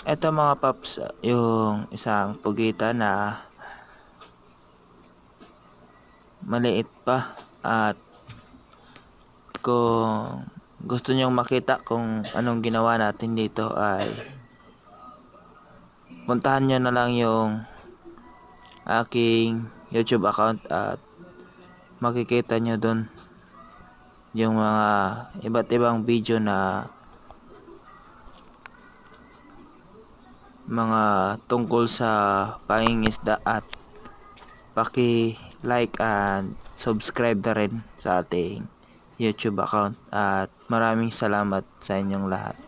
Eto mga paps, yung isang pugita na maliit pa at kung gusto nyong makita kung anong ginawa natin dito ay puntahan nyo na lang yung aking YouTube account at makikita nyo dun yung mga iba't ibang video na mga tungkol sa pangingisda at paki-like and subscribe na rin sa ating YouTube account at maraming salamat sa inyong lahat.